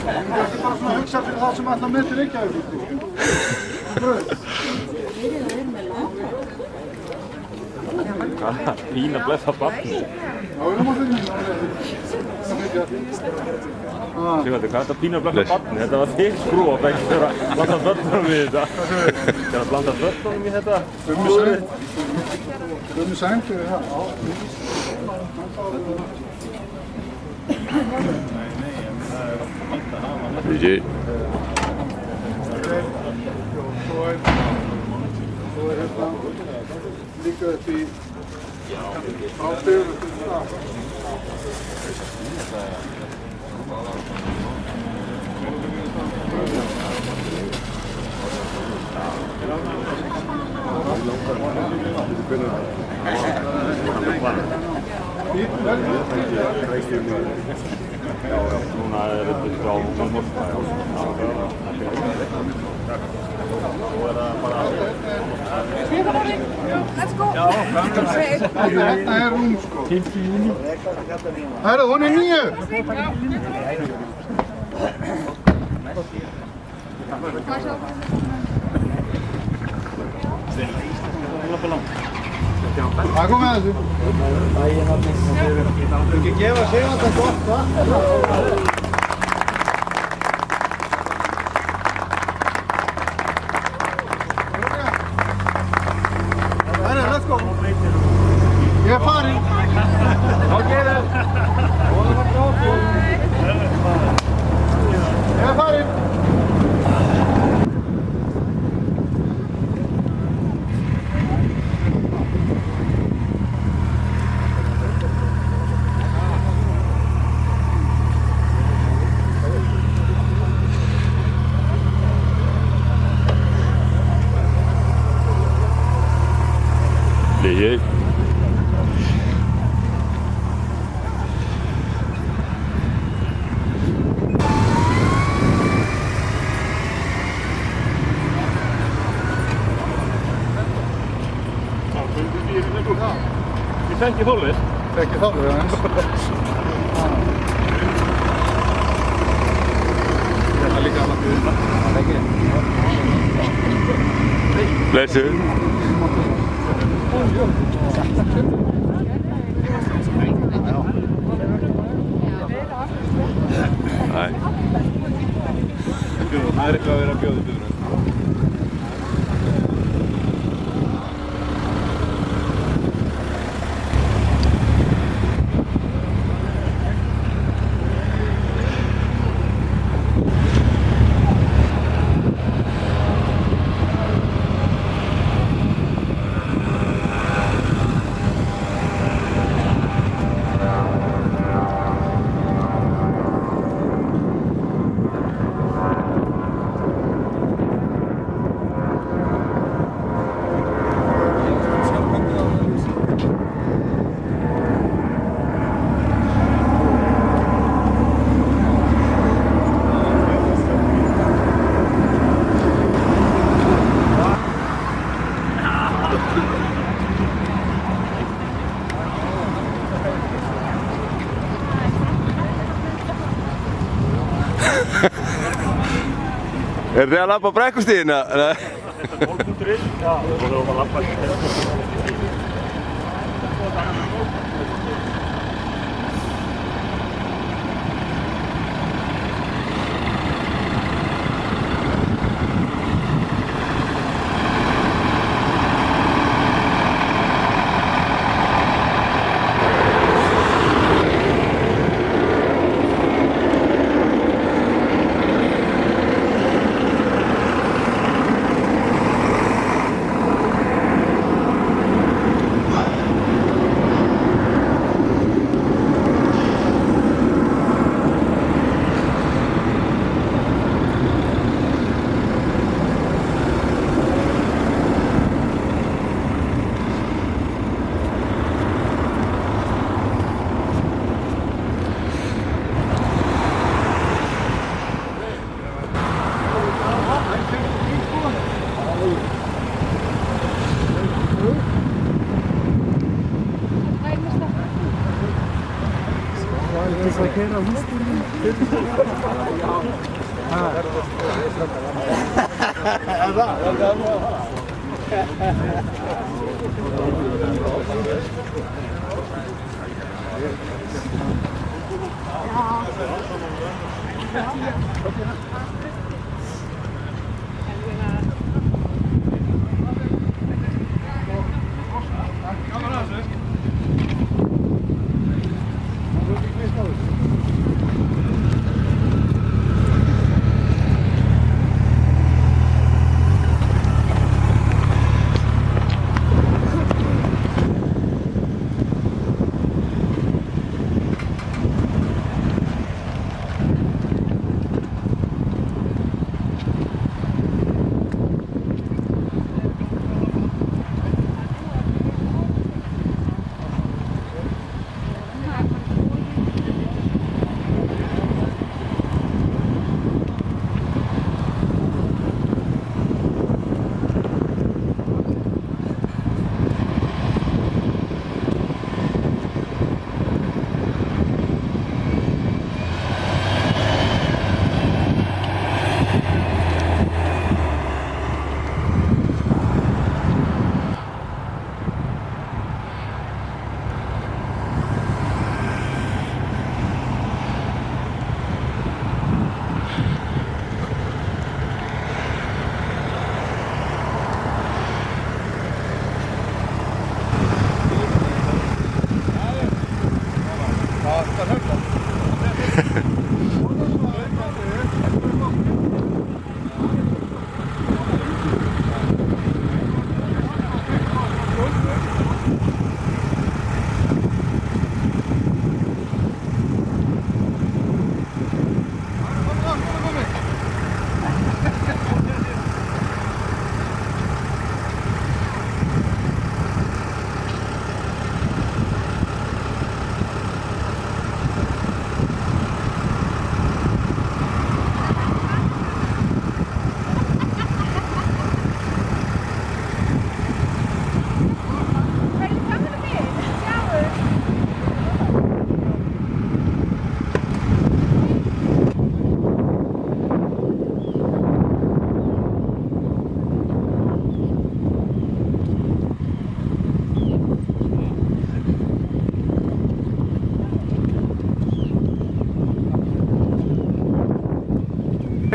ekki bara svona að hugsa fyrir það sem ætla með til Reykjavík. Fína blessa barni. Sigvaldi, hvað er þetta fína blessa barni? Þetta var þitt skrúf ekki fyrir að blanda börnunum við þetta. Fyrir að blanda börnunum í þetta. Sæng fyrir það. GG. Svo er hérna líka upp í ástegu. Núna er þetta á morgna. Let's go! Þetta er rúm sko. Herru, hún er nýju! Það kom með þessu. Þú ekki gefa Sigvalda gott vatn. Herru, let's go. Ég er farinn. Ok, then. Ég er farinn. GG. Ég þekki þólið. Þekki þólið aðeins. Þetta líka alveg fyrir það. Það ekki. Blessu. Nei. Það er eitthvað að vera að bjóða í byrjun. Er þið að labba brekkustíðina? Þetta er 12.1. Já, við vorum að labba í þessu. Vai, vai, vai, vai, vai, vai, vai, vai, vai, vai, vai,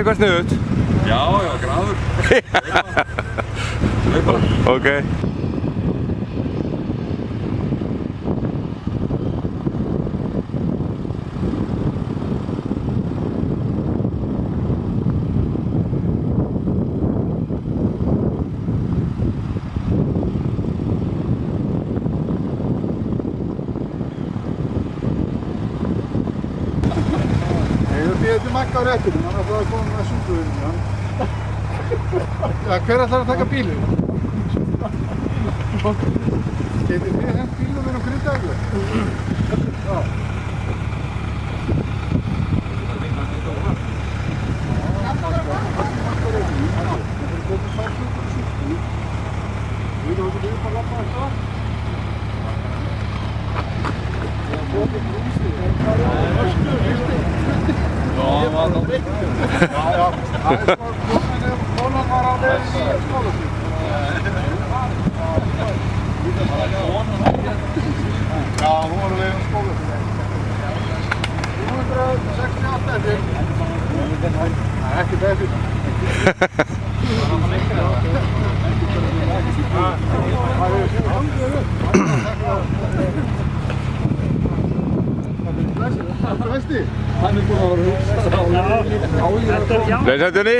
Eitthvað snuðut? Já, gráður. Ok. Ég heiti Magga á réttunum, hann ætlaði að koma með súpuðinu. Ja, hver ætlar að taka bílinn? Getið þið hent bílnum minn Grindavík? Já. Konan var á leiðinni í skólastíð. Já, hún var á leiðinni í skólastíð. 368 eftir. Nei, ekki eftir. Vesti? Hann búinn að vera hugsa. Blessaðunni.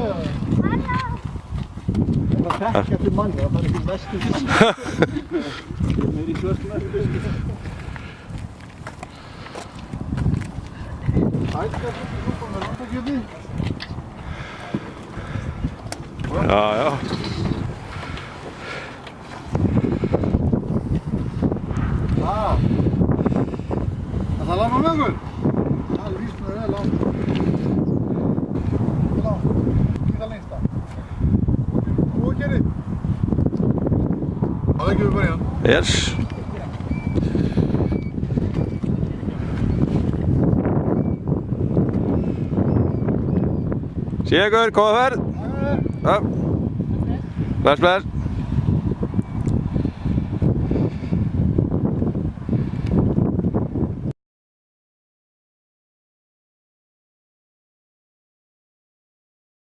já. Það þekk eftir manni, það er ekki vestur. Meir í svörstum eftir. Ætla að koma með landakjöti. Já, já. Það er langt með okkur. Það er víst með það langt. Langt. Ekki það lengsta. Þú að gera. Það ekki við bara hérna. Yes. Sé ykkur, góða ferð. Já. Bless, bless.